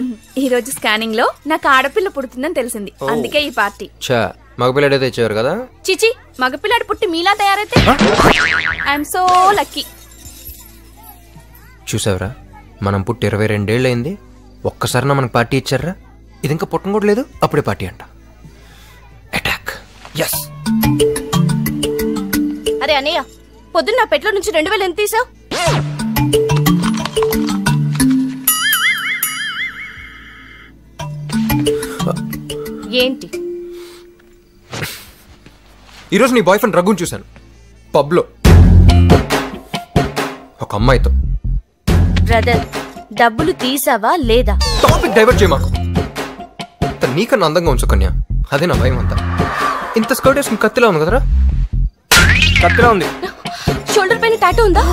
U: ఈ రోజు స్కానింగ్ లో నాకు ఆడపిల్ల పుడుతుందని తెలిసింది, అందుకే ఈ పార్టీ.
C: చా, మగపిల్లడైతే ఇచ్చేవారు కదా.
U: చిచి, మగపిల్లాడు పుట్టి మీలా తయారైతే ఐఎమ్ సో లక్కీ.
C: చూసావరా, మనం పుట్టి 22 ఏళ్ళు అయింది, ఒక్కసారినా మనకు పార్టీ ఇచ్చారా? ఇది ఇంకా పుట్టం కూడా లేదు, అప్పుడే పార్టీ అంట. అటాక్. ఎస్.
G: అరే అన్నయ్య, పొద్దున్న పెట్లో నుంచి 2000 ఎంత తీసావు? ఏంటి?
C: ఈరోజు నీ బాయ్ ఫ్రెండ్ రఘుని చూశాను పబ్లో ఒక అమ్మాయితో.
G: బ్రదర్, డబ్బులు తీసావా లేదా?
C: టాపిక్ డైవర్ట్ చేయ మాకు. నీకన్నా అందంగా ఉంచు కన్యా, అదే నా భయం అంతా. ఇంత స్కర్ట్ వేసుకుని కత్తిలా ఉంది కదరా? కత్తిలా ఉంది.
G: షోల్డర్ పైన టాటూ ఉందా?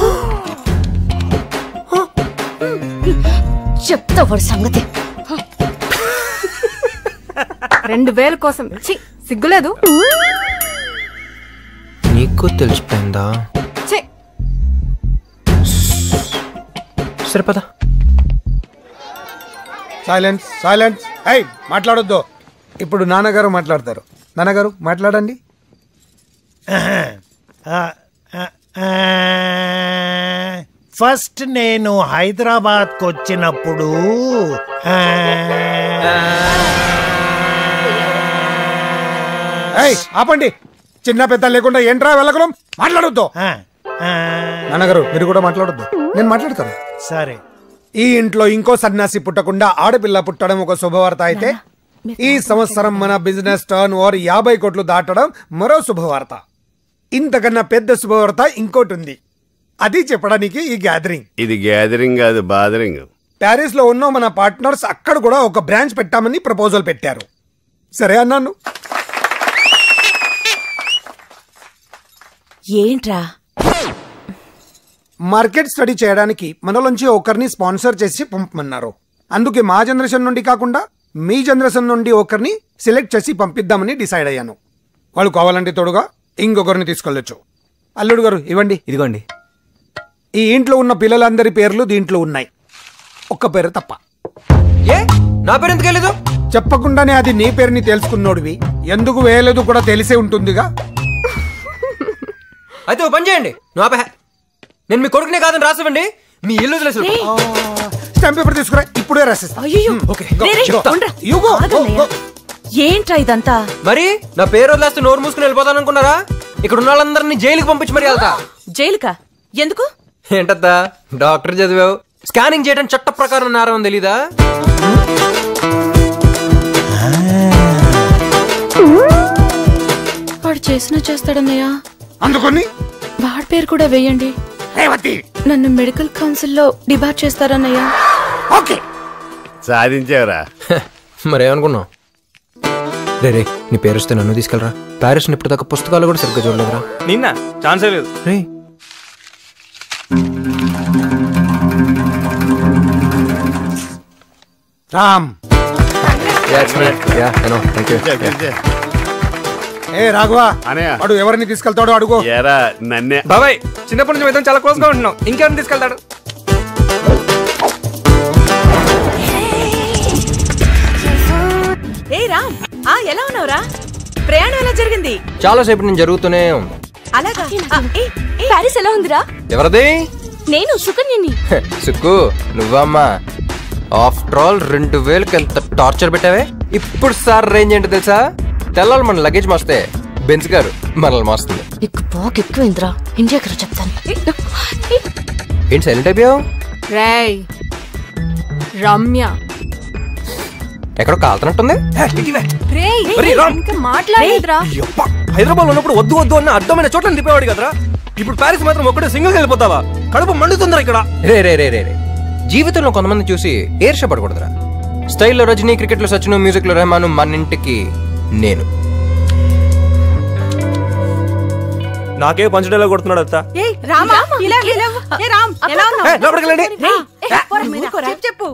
G: చెప్తా వాడి సంగతి.
M: 2000 కోసం సిగ్గులేదు?
C: నీకు తెలిసిపోయిందా? సరిపదా.
A: Silence silence. ఏయ్, మాట్లాడొద్దు. ఇప్పుడు నాన్నగారు మాట్లాడతారు. నాన్నగారు మాట్లాడండి.
K: ఫస్ట్ నేను హైదరాబాద్కు వచ్చినప్పుడు
A: ఆపండి. చిన్న పెద్ద లేకుండా ఏంట్రా వెళ్ళగలం? మాట్లాడొద్దు. నాన్నగారు మీరు కూడా మాట్లాడొద్దు, నేను మాట్లాడతాను.
K: సరే.
A: ఈ ఇంట్లో ఇంకో సన్యాసి పుట్టకుండా ఆడపిల్ల పుట్టడం ఒక శుభవార్త అయితే, ఈ సంవత్సరం మన బిజినెస్ టర్న్ ఓవర్ 50 కోట్లు దాటడం మరో శుభవార్త. ఇంతకన్నా పెద్ద శుభవార్త ఇంకోటి ఉంది, అది చెప్పడానికి ఈ గ్యాదరింగ్.
D: ఇది గ్యాదరింగ్ కాదు, బాదరింగ్.
A: ప్యారిస్ లో ఉన్న మన పార్ట్నర్స్ అక్కడ కూడా ఒక బ్రాంచ్ పెట్టామని ప్రపోజల్ పెట్టారు. సరే అన్నాను.
E: ఏంట్రా?
A: మార్కెట్ స్టడీ చేయడానికి మనలోంచి ఒకరిని స్పాన్సర్ చేసి పంపమన్నారు. అందుకే మా జనరేషన్ నుండి కాకుండా మీ జనరేషన్ నుండి ఒకరిని సెలెక్ట్ చేసి పంపిద్దామని డిసైడ్ అయ్యాను. వాళ్ళు కావాలంటే తోడుగా ఇంకొకరిని తీసుకెళ్ళొచ్చు. అల్లుడు గారు ఇవ్వండి.
C: ఇదిగోండి.
A: ఈ ఇంట్లో ఉన్న పిల్లలందరి పేర్లు దీంట్లో ఉన్నాయి, ఒక్క పేరు తప్ప.
C: ఏ నా పేరు ఎందుకు వేయలేదు?
A: చెప్పకుండానే అది నీ పేరుని తెలుసుకున్నోడివి, ఎందుకు వేయలేదు కూడా తెలిసే ఉంటుందిగా.
C: అయితే ఓ పని చేయండి, నేను మీ కొడుకునే కాదని రాసివ్వండి, మీ ఇల్లు
A: స్టాంప్ పేపర్ తీసుకురా, ఇప్పుడే రాసిస్తా.
E: ఏంట్రా ఇదంతా?
C: మరి నా పేరు వదిలేస్తే నోరు మూసుకుని వెళ్ళిపోతాను అనుకున్నారా? ఇక్కడ ఉన్న వాళ్ళందరినీ జైలుకి పంపించి మరి వెళ్తా.
E: జైలుకా? ఎందుకు?
C: ఏంటద్దా డాక్టర్ చదివావు, స్కానింగ్ చేయడం చట్ట ప్రకారం నేరం తెలీదా?
E: వాడు చేసినా చేస్తాడన్నయ్యా.
A: అందుకని
E: వాడి పేరు కూడా వేయండి. నన్ను మెడికల్ కౌన్సిల్లో డిబార్ చేస్తారన్నయ్యా.
A: ఓకే,
D: సాధించావురా.
C: మరేమనుకున్నావు? రే నీ పేరు వస్తే నన్ను తీసుకెళ్ళరా. ప్యారిస్ ఇప్పుడు దాకా పుస్తకాలు కూడా సరిగ్గా చూడలేదురా.
L: నిన్న ఛాన్సే లేదు.
C: రే
A: రామ్. ఏ రాఘవ, వాడు ఎవరిని తీసుకెళ్తాడో అడుగు.
D: నన్నే
L: బాబాయ్, చిన్నప్పటి నుంచి ఇద్దరం చాలా క్లోజ్ గా ఉంటున్నాం, ఇంకెవరిని తీసుకెళ్తాడు?
E: ఏ రామ్, ఎలా ఉన్నావురా? ప్రయాణం ఎలా జరిగింది?
C: చాలా సేపు నేను జరుగుతూనే ఉంది.
E: అలాగా?
U: ప్యారిస్ ఎలా ఉందిరా?
C: ఎవరది?
U: నేను సుకన్యని.
C: సుక్కు నువ్వమ్మా. ఆఫ్టర్ ఆల్ 2000కి ఎంత టార్చర్ పెట్టావే. ఇప్పుడు సార్ రేంజ్ ఏంటో తెలుసా? తెల్లాలి మన లగేజ్ మోస్తే బెంచ్ గారు మనల్ని మోస్తుంది.
U: ఎక్కువైందిరా, ఇండియాకి చెప్తాను.
C: ఏంటి సైలెంట్ అయిపోయావు?
M: రేయ్ రమ్య
C: ఎక్కడో కాలుతున్నట్టుంది.
M: మాట్లాడేదిరా.
C: హైదరాబాద్ ఉన్నప్పుడు వద్దు వద్దు అన్న అడ్డమైన చోట్ల తిప్పేవాడు కదరా. ఇప్పుడు ప్యారిస్ మాత్రం ఒక్కడే సింగిల్ వెళ్ళిపోతావా? కడుపు మండుతుందిరా ఇక్కడ. రే రే రే రే జీవితంలో కొంతమంది చూసి ఏర్షపడకూడదురా. స్టైల్లో రజనీ, క్రికెట్ లో సచిన్, మ్యూజిక్ లో రెహమాన్, మన ఇంటికి నేను.
L: నాకే పంచడేలా కొడుతున్నాడు అత్త.
E: చెప్పు.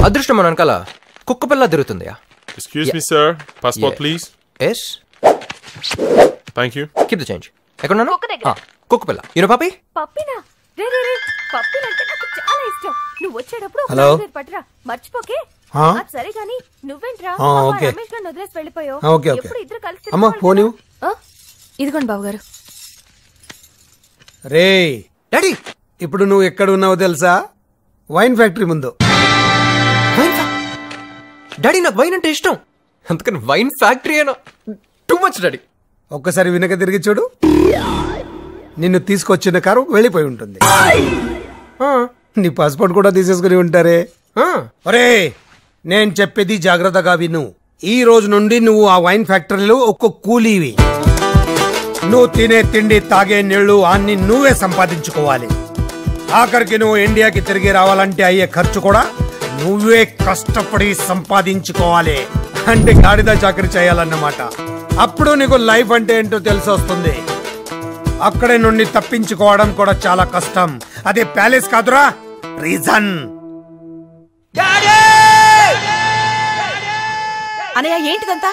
C: అదృష్టం మన వెనకాల కుక్క పిల్ల తిరుగుతుందయా.
H: Excuse me, sir. Passport, please.
C: Yes.
H: Thank you.
C: Keep the change. ఎక్కడున్నాను? కుక్క పిల్ల. యూనో పాపి?
U: పప్పినా? రే రే రే, పప్పినంటే నాకు చాలా ఇష్టం. నువ్వు వచ్చేటప్పుడు
A: హలో
U: పట్టురా, మర్చిపోకే. సరే గాని నువ్వేంట్రా రమేష్ గారిని వదిలేసి వెళ్ళిపోయావు? ఎప్పుడు ఇద్దరు కలిసి
A: అమ్మా ఫోన్ ఇవ్వు.
U: ఇదిగోండి బాబు గారు.
A: రే డాడీ, ఇప్పుడు నువ్వు ఎక్కడ ఉన్నావో తెలుసా? వైన్ ఫ్యాక్టరీ ముందు.
C: డాడీ నాకు వైన్ అంటే ఇష్టం, అందుకని వైన్ ఫ్యాక్టరీ అయినా టూ మచ్ డాడీ.
A: ఒక్కసారి వెనక తిరిగి చూడు, నిన్ను తీసుకొచ్చిన కారు వెళ్ళిపోయి ఉంటుంది. నీ పాస్పోర్ట్ కూడా తీసేసుకుని ఉంటారే. ఒరే నేను చెప్పేది జాగ్రత్తగా విను. ఈ రోజు నుండి నువ్వు ఆ వైన్ ఫ్యాక్టరీలో ఒక్క కూలీవి. నువ్వు తినే తిండి, తాగే నీళ్లు అన్ని నువ్వే సంపాదించుకోవాలి. ఆఖరికి నువ్వు ఇండియాకి తిరిగి రావాలంటే అయ్యే ఖర్చు కూడా నువ్వే కష్టపడి సంపాదించుకోవాలి. అంటే గాడిద చాకరీ చేయాలన్నమాట. అప్పుడు నీకు లైఫ్ అంటే ఏంటో తెలిసి వస్తుంది. అక్కడే నుండి తప్పించుకోవడం కూడా చాలా కష్టం. అదే ప్యాలెస్ కాదురా, రీజన్.
E: అనయ్య ఏంటిదంతా?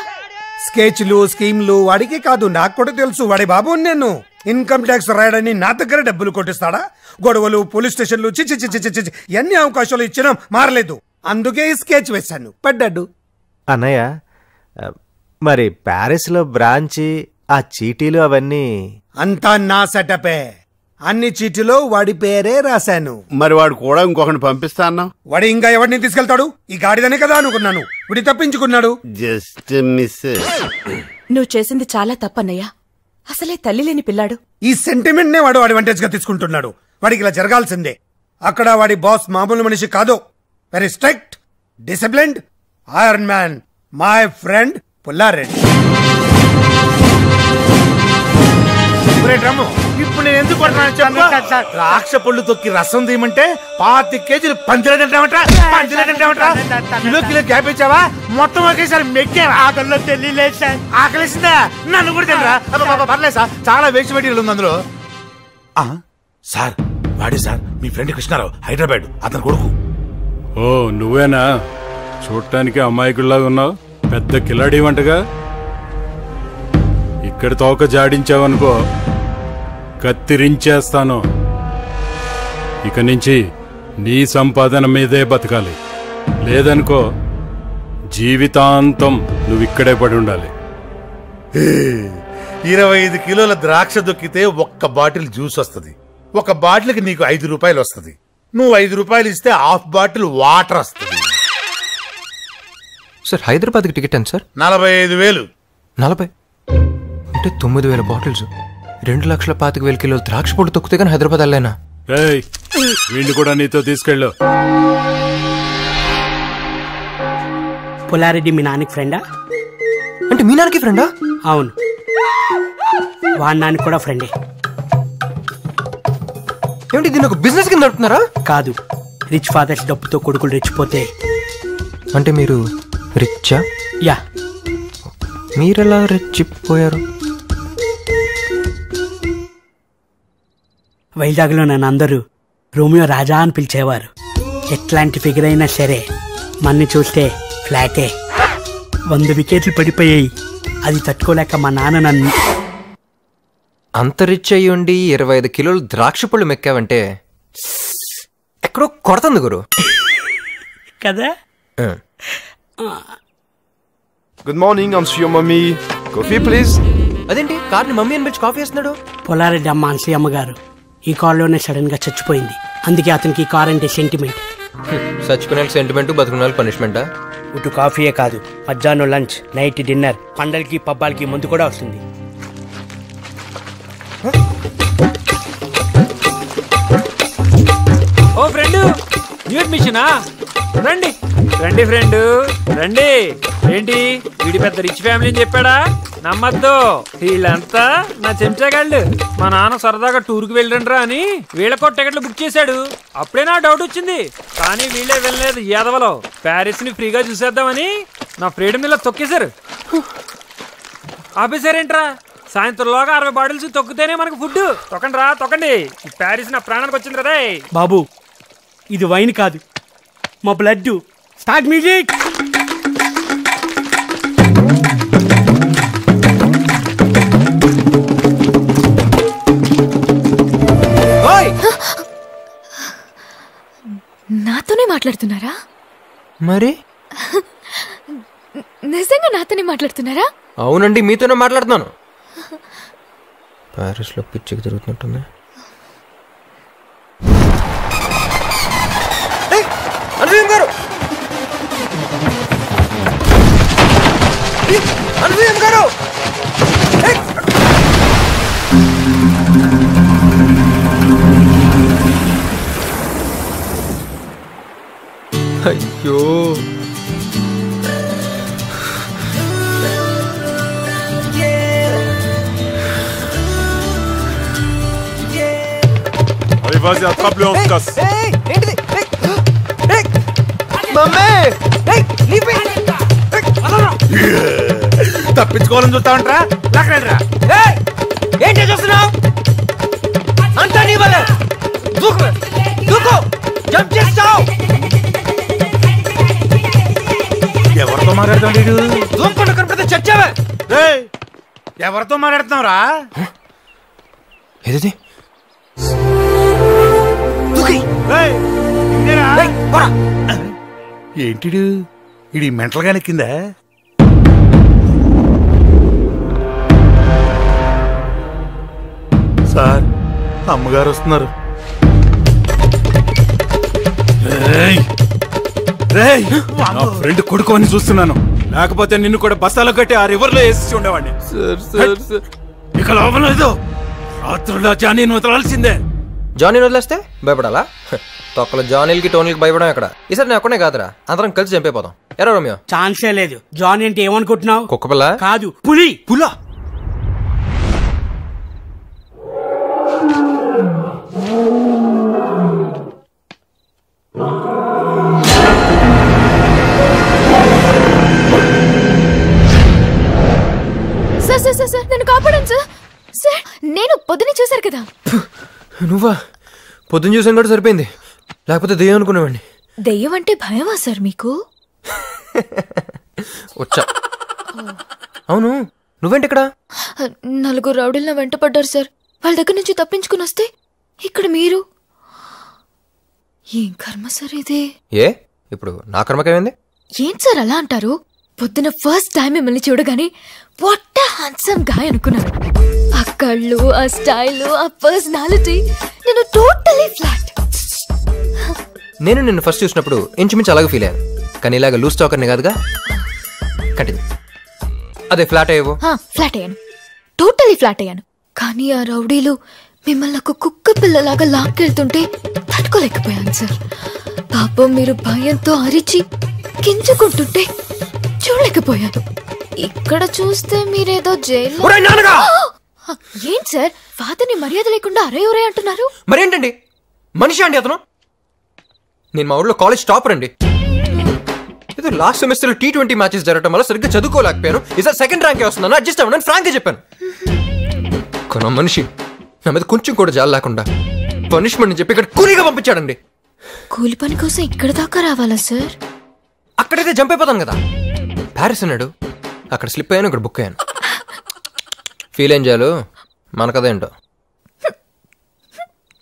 A: స్కెచ్లు, స్కీమ్లు వాడికి కాదు, నాకు కూడా తెలుసు. వాడి బాబు నేను. ఇన్కమ్ ట్యాక్స్ రాయడని నా దగ్గర డబ్బులు కొట్టిస్తాడా? గొడవలు, పోలీస్ స్టేషన్లు, చిచి చిచి చిచి చిచి ఎన్ని అవకాశాలు ఇచ్చినా మారలేదు. అందుకే ఈ స్కెచ్ వేశాను, పడ్డాడు.
I: అన్నయ్య, మరి ప్యారిస్ లో బ్రాంచి, ఆ చీటీలు అవన్నీ
A: అంతా నా సెటపే. అన్ని చీటీలో వాడి పేరే రాశాను.
D: మరి వాడు కూడా ఇంకొకటి పంపిస్తా అన్నావు.
A: వాడు ఇంకా ఎవరిని తీసుకెళ్తాడు? ఈ గాడిదనే కదా అనుకున్నాను. వాడి తప్పించుకున్నాడు.
D: Just miss.
E: నువ్వు చేసింది చాలా తప్పన్నయ్యా. అసలే తల్లి లేని పిల్లాడు.
A: ఈ సెంటిమెంట్ నే వాడు అడ్వాంటేజ్ గా తీసుకుంటున్నాడు. వాడికి ఇలా జరగాల్సిందే. అక్కడ వాడి బాస్ మామూలు మనిషి కాదు. Very strict, disciplined iron man, my friend Pulla Reddy.
R: ఇప్పుడు నేను ఎందుకు ద్రాక్ష పళ్ళు తొక్కి రసం తీయమంటే 25 కేజీలు పందిరేదంటామట. కిలో కిలో గ్యాప్ ఇచ్చావా? మొత్తం ఒకేసారి మెక్కావా? ఆకలిలో తెలియలేదు సార్. ఆకలిసిందా? నన్ను కూడా తినరా? పర్లేదు సార్, చాలా వేస్ట్ మెటీరియల్ ఉంది అందులో. సార్, వాడే సార్ మీ ఫ్రెండ్ కృష్ణారావు, హైదరాబాద్, అతని కొడుకు.
J: ఓ నువ్వేనా? చూడటానికి అమాయకుల్లాగా ఉన్నావు. పెద్ద కిలాడి వంటగా. ఇక్కడ తోక జాడించావనుకో, కత్తిరించేస్తాను. ఇక నుంచి నీ సంపాదన మీదే బతకాలి. లేదనుకో జీవితాంతం నువ్వు ఇక్కడే పడి ఉండాలి.
R: 25 కిలోల ద్రాక్ష దొక్కితే 1 బాటిల్ జ్యూస్ వస్తుంది. 1 బాటిల్కి నీకు 5 రూపాయలు వస్తుంది. నువ్వు 5 రూపాయలు ఇస్తే 1/2 బాటిల్ వాటర్ వస్తుంది.
C: సార్, హైదరాబాద్కి టికెట్ ఎంత సార్?
R: 45,000.
C: 40 అంటే 9,000 బాటిల్స్, 2,25,000 కిలోలు ద్రాక్ష పొడి తొక్కితే కానీ హైదరాబాద్ వెళ్ళలేనా?
J: వీడిని కూడా నీతో తీసుకెళ్ళు.
V: పుల్లారెడ్డి మీ నాన్నకి ఫ్రెండా?
C: అంటే మీ నాన్నకి ఫ్రెండా?
V: అవును, వాడి నాన్నకి కూడా ఫ్రెండే.
C: ఏమిటి, దీన్ని ఒక బిజినెస్ కింద నడుపుతున్నారా?
V: కాదు, రిచ్ ఫాదర్స్ డబ్బుతో కొడుకులు రెచ్చిపోతే.
C: అంటే మీరు రిచ్చా?
V: యా.
C: మీరెలా రెచ్చిపోయారు?
V: వైజాగ్లో నన్ను అందరూ రోమియో రాజా అని పిలిచేవారు. ఎట్లాంటి ఫిగర్ అయినా సరే మన్ని చూస్తే ఫ్లాటే. 100 వికెట్లు పడిపోయాయి. అది తట్టుకోలేక మా నాన్న నన్ను.
C: అంత రిచ్ అయ్యి ఉండి 25 కిలోలు ద్రాక్ష పళ్ళు మెక్కావంటే ఎక్కడో కొడుతుంది గురు
V: కదా.
W: Good morning, I'm your mummy. Coffee please.
C: అదేంటి కార్ని మమ్మీ అని పిలిచి కాఫీ వేస్తున్నాడు?
V: పుల్లారెడ్డి అమ్మ అన్సీ అమ్మగారు ఈ కారులోనే సడన్ గా చచ్చిపోయింది. అందుకే అతనికి ఈ కార్ అంటే సెంటిమెంట్.
C: చచ్చిపోయిన సెంటిమెంట్, బతుకున్న పనిష్మెంటా?
V: ఇటు కాఫీయే కాదు, మధ్యాహ్నం లంచ్, నైట్ డిన్నర్, పండలకి పబ్బాలకి ముందు కూడా వస్తుంది.
X: ఓ ఫ్రెండ్, న్యూ అడ్మిషనా? రండి రండి ఫ్రెండ్ రండి. ఏంటి వీడి పెద్ద రిచ్ ఫ్యామిలీ అని చెప్పాడా? నమ్మద్దు, వీళ్ళంతా నా చెంచాగాళ్ళు. మా నాన్న సరదాగా టూర్కి వెళ్ళండ్రా అని వీళ్ళకో టికెట్లు బుక్ చేశాడు. అప్పుడే నా డౌట్ వచ్చింది, కానీ వీళ్ళే వెళ్ళలేదు. యాదవలో ప్యారిస్ ని ఫ్రీగా చూసేద్దామని నా ఫ్రీడమ్ ఇలా తొక్కేశారు. ఆపేశారేంట్రా? సాయంత్రంలోగా 60 బాటిల్స్ తొక్కితేనే మనకు ఫుడ్. తొక్కండి రా, తొక్కండి. ఈ ప్యారిస్ నా ప్రాణానికి వచ్చింది కదా.
V: బాబు, ఇది వైన్ కాదు, మా బ్లడ్. Start music.
G: నాతోనే మాట్లాడుతున్నారా?
C: మరి
G: నిజంగా నాతోనే మాట్లాడుతున్నారా?
C: అవునండి, మీతోనే మాట్లాడుతున్నాను. ప్యారిస్ లో పిచ్చికి తిరుగుతున్నట్టుంది. అనుసూయం గారు, అనుసూయం గారు, అయ్యో
H: Allez, vas-y, attrape-le en casse.
R: తప్పించుకోవాలని చూస్తా ఉంటారా?
C: ఏంటి చూస్తున్నావు? అంతా నీ వల్ల. దూకు దూకు, జంప్ చేస్తావు.
R: ఎవరితో మాట్లాడుతున్నాడు?
C: దూకుండా కనపడితే చచ్చావే.
R: ఎవరితో మాట్లాడుతున్నావురా?
C: ఏది
R: ఏంటిడు ఇది మెంటల్ గా నెక్కిందా? సార్ అమ్మగారు వస్తున్నారు.
J: నా ఫ్రెండ్ కొడుకు అని చూస్తున్నాను, లేకపోతే నిన్ను కూడా బస్తాలో కట్టి ఆ రివర్ లో వేసి ఉండేవాడిని. ఇక లోపల లేదు, రాత్రుల్లో జానీని వదలాల్సిందే.
C: జానీ వదిలేస్తే భయపడాలా? తొక్కల జానీలకి టోనీలకి భయపడం ఎక్కడ? ఈసారి నేను ఒక్కనే కాదురా, అందరం కలిసి చంపైపోతాం. ఎరా రోమియో?
V: ఛాన్సే లేదు. జానీ అంటే ఏమనుకుంటున్నావు?
C: కుక్కపిల్ల
V: కాదు, పులి.
C: పులా?
G: సార్ సార్ సార్ సార్ నన్ను కాపాడండి సార్. సార్ నేను పొద్దునే చూశారు కదా.
C: నువ్వా? పొద్దున్న చూసాను కూడా సరిపోయింది, లేకపోతే దెయ్యం అనుకునేవాడిని.
G: దెయ్యం అంటే భయమా సార్ మీకు?
C: వచ్చా. అవును, నువ్వేంటి ఇక్కడ?
G: నలుగురు రౌడీలు నా వెంట పడ్డారు సార్. వాళ్ళ దగ్గర నుంచి తప్పించుకుని వస్తే ఇక్కడ మీరు. ఏం కర్మ సార్ ఇది?
C: ఏ ఇప్పుడు నా కర్మకేమైంది?
G: ఏం సార్ అలా అంటారు? పొద్దున ఫస్ట్ టైం మిమ్మల్ని చూడగానే వాట్ హ్యాండ్సమ్ గాయ్ అనుకున్నాను. ఆ కళ్ళు, ఆ స్టైల్, ఆ పర్సనాలిటీ, నేను టోటలీ ఫ్లాట్.
C: నేను నిన్ను ఫస్ట్ చూసినప్పుడు ఇంచుమించు అలాగే ఫీల్ అయ్యాను, కానీ ఇలాగ లూజ్ టాకర్ని కాదుగా. కంటిన్యూ. అదే ఫ్లాట్ అయ్యేవో?
G: ఫ్లాట్ అయ్యాను, టోటలీ ఫ్లాట్ అయ్యాను. కానీ ఆ రౌడీలు మిమ్మల్ని ఒక కుక్క పిల్లలాగా లాక్కెళ్తుంటే తట్టుకోలేకపోయాను సార్. పాపం మీరు భయంతో అరిచి గింజుకుంటుంటే చూడలేకపోయాను. ఇక్కడ చూస్తే మీరేదో జైల్లో. ఏంటి సార్ ఫాదర్ని మర్యాద లేకుండా అరే ఒరే అంటున్నారు?
C: మరేంటండి, మనిషి అండి అతను. నేను మా ఊళ్ళో కాలేజ్ టాపర్ అండి. ఏదో లాస్ట్ సెమిస్టర్ T20 మ్యాచెస్ జరగడం వల్ల సరిగ్గా చదువుకోలేకపోయాను. ఈసారి సెకండ్ ర్యాంకే వస్తున్నాను, అడ్జస్ట్ అవ్వను ఫ్రాంక్గా చెప్పాను. కొన మనిషి నా మీద కొంచెం కూడా జాలి లేకుండా పనిష్మెంట్ చెప్పి ఇక్కడ కూలీగా పంపించాడండి.
G: కూలి పని కోసం ఇక్కడ దాకా రావాలా సార్?
C: అక్కడైతే జంప్ అయిపోతాను కదా. ప్యారిస్ అన్నాడు, అక్కడ స్లిప్ అయ్యాను, ఇక్కడ బుక్ అయ్యాను. ఫీల్ ఏం చేయాలి మనకదేంటో.